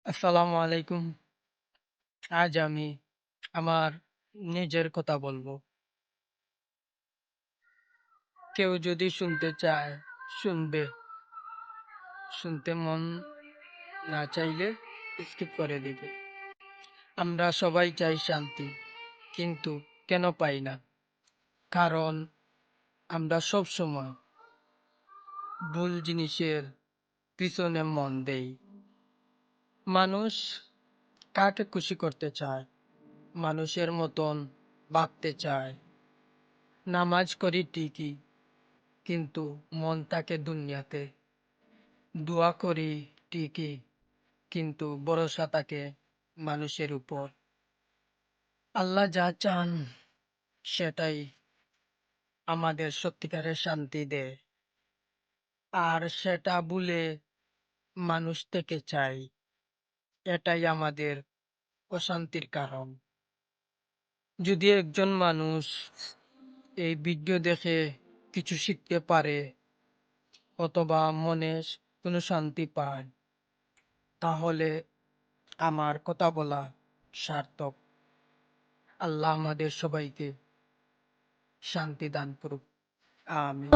আসসালামু আলাইকুম। আজ আমি আমার নিজের কথা বলবো। কেউ যদি শুনতে চায়, শুনবে। শুনতে মন না চাইলে স্কিপ করে দিবে। আমরা সবাই চাই শান্তি, কিন্তু কেন পাই না? কারণ আমরা সব সময় ভুল জিনিসের পিছনে মন দেই। মানুষ কাকে খুশি করতে চায়? মানুষের মতন ভাবতে চায়। নামাজ করি ঠিকই, কিন্তু মন থাকে দুনিয়াতে। দোয়া করি ঠিকই, কিন্তু ভরসা থাকে মানুষের উপর। আল্লাহ যা চান সেটাই আমাদের সত্যিকারের শান্তি দেয়। আর সেটা ভুলে মানুষ থেকে চাই। এটাই আমাদের অশান্তির কারণ। যদি একজন মানুষ এই ভিডিও দেখে কিছু শিখতে পারে অথবা মনে কোনো শান্তি পায়, তাহলে আমার কথা বলা সার্থক। আল্লাহ আমাদের সবাইকে শান্তি দান করুক। আমিন।